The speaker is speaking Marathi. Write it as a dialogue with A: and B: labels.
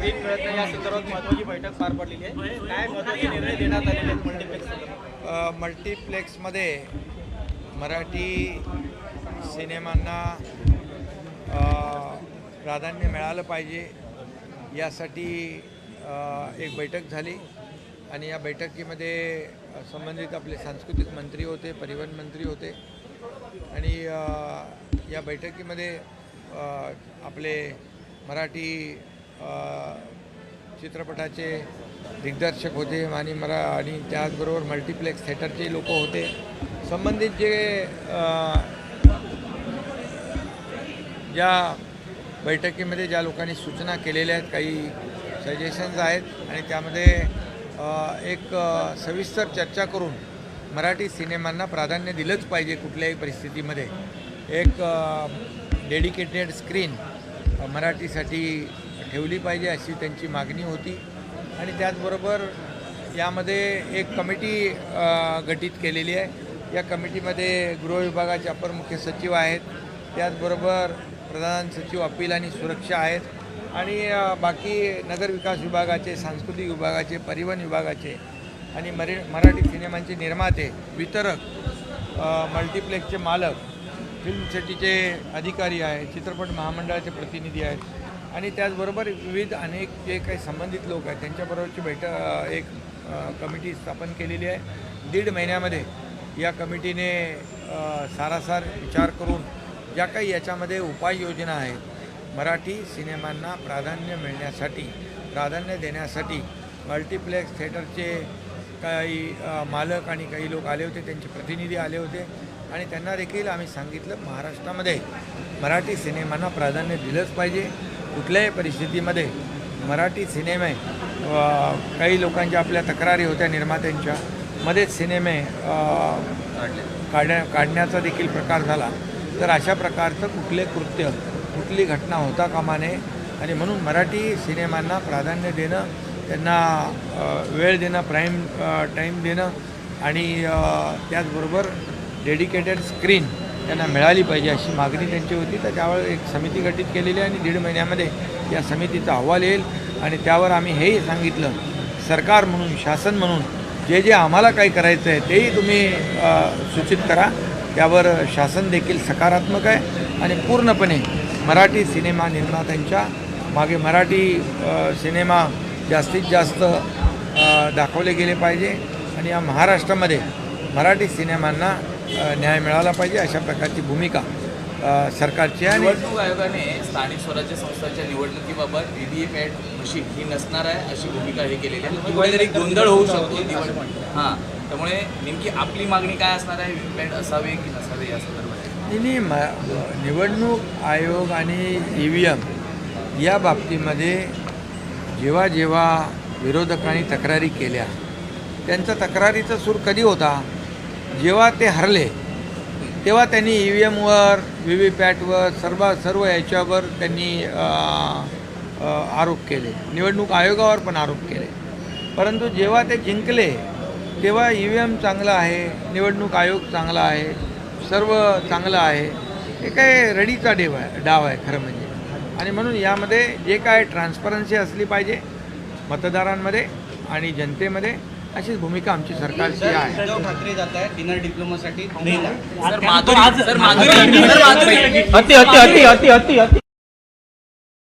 A: अधिक मिळत नाही या संदर्भात महत्त्वाची बैठक पार पडलेली आहे. काय महत्त्वाचे निर्णय देण्यात आलेले आहेत मल्टीप्लेक्स
B: मल्टीप्लेक्समध्ये मराठी सिनेमांना प्राधान्य मिळालं पाहिजे यासाठी एक बैठक झाली आणि या बैठकीमध्ये संबंधित आपले सांस्कृतिक मंत्री होते, परिवहन मंत्री होते आणि या बैठकीमध्ये आपले मराठी चित्रपटाचे दिग्दर्शक होते आणि त्याचबरोबर मल्टीप्लेक्स थिएटरचे लोक होते. संबंधित ज्या बैठकीमध्ये ज्या लोकांनी सूचना केलेल्या आहेत, काही सजेशन्स आहेत आणि त्यामध्ये एक सविस्तर चर्चा करून मराठी सिनेमांना प्राधान्य दिलंच पाहिजे. कुठल्याही परिस्थितीमध्ये एक डेडिकेटेड स्क्रीन मराठीसाठी ठेवली पाहिजे अशी त्यांची मागणी होती. आणि त्याचबरोबर यामध्ये एक कमिटी गठीत केलेली आहे. या कमिटीमध्ये गृह विभागाचे अपर मुख्य सचिव आहेत, त्याचबरोबर प्रधान सचिव अपील आणि सुरक्षा आहेत आणि बाकी नगरविकास विभागाचे, सांस्कृतिक विभागाचे, परिवहन विभागाचे आणि मराठी सिनेमांचे निर्माते, वितरक, मल्टीप्लेक्सचे मालक, फिल्म सिटीचे अधिकारी आहेत, चित्रपट महामंडळाचे प्रतिनिधी आहेत आणि त्याचबरोबर विविध अनेक जे काही संबंधित लोक आहेत त्यांच्याबरोबरची एक कमिटी स्थापन केलेली आहे. 1.5 महिन्यामध्ये या कमिटीने सारासार विचार करून ज्या काही याच्यामध्ये उपाययोजना आहेत, मराठी सिनेमांना प्राधान्य देण्यासाठी मल्टीप्लेक्स थिएटरचे काही मालक आणि काही लोक आले होते, त्यांचे प्रतिनिधी आले होते आणि त्यांना देखील आम्ही सांगितलं महाराष्ट्रामध्ये मराठी सिनेमांना प्राधान्य दिलंच पाहिजे. कुठल्याही परिस्थितीमध्ये मराठी सिनेमे काही लोकांच्या आपल्या तक्रारी होत्या निर्मात्यांच्या मध्येच सिनेमे काढण्याचा देखील प्रकार झाला. तर अशा प्रकारचं कुठले कृत्य, कुठली घटना होता कामा नये आणि म्हणून मराठी सिनेमांना प्राधान्य देणं, त्यांना वेळ देणं, प्राईम टाईम देणं आणि त्याचबरोबर डेडिकेटेड स्क्रीन त्यांना मिळाली पाहिजे अशी मागणी त्यांची होती. तर त्यावर एक समिती गठीत केलेली आहे आणि 1.5 महिन्यामध्ये या समितीचा अहवाल येईल आणि त्यावर आम्ही हेही सांगितलं, सरकार म्हणून, शासन म्हणून जे आम्हाला काही करायचं आहे तेही तुम्ही सूचित करा. त्यावर शासन देखील सकारात्मक आहे आणि पूर्णपणे मराठी सिनेमा निर्मात्यांच्या मागे मराठी सिनेमा जास्तीत जास्त दाखवले गेले पाहिजे आणि या महाराष्ट्रामध्ये मराठी सिनेमांना न्याय मिळाला पाहिजे अशा प्रकारची भूमिका सरकारची आहे.
C: निवडणूक आयोगाने स्थानिक स्वराज्य संस्थांच्या निवडणुकीबाबत व्हीव्हीपॅट मशीन ही नसणार आहे अशी भूमिका हे केलेली आहे. कुठेतरी गोंधळ होऊ शकतो हां, त्यामुळे नेमकी आपली मागणी काय असणार आहे? व्हीव्हीपॅट असावे की नसावे या संदर्भात?
B: निवडणूक आयोग आणि EVM या बाबतीमध्ये जेव्हा विरोधकांनी तक्रारी केल्या, त्यांचा तक्रारीचा सूर कधी होता? जेव्हा ते हरले तेव्हा त्यांनी EVMवर, व्हीव्हीपॅटवर, सर्व याच्यावर त्यांनी आरोप केले, निवडणूक आयोगावर पण आरोप केले. परंतु जेव्हा ते जिंकले तेव्हा EVM चांगला आहे, निवडणूक आयोग चांगला आहे, सर्व चांगलं आहे. हे काय रडीचा डाव आहे खरं म्हणजे. आणि म्हणून यामध्ये जे काय ट्रान्सपरन्सी असली पाहिजे मतदारांमध्ये आणि जनतेमध्ये, अशीच भूमिका आमची सरकारची आहे.
A: उद्धव ठाकरे जात आहे डिनर डिप्लोमासाठी.
C: सर माधुरी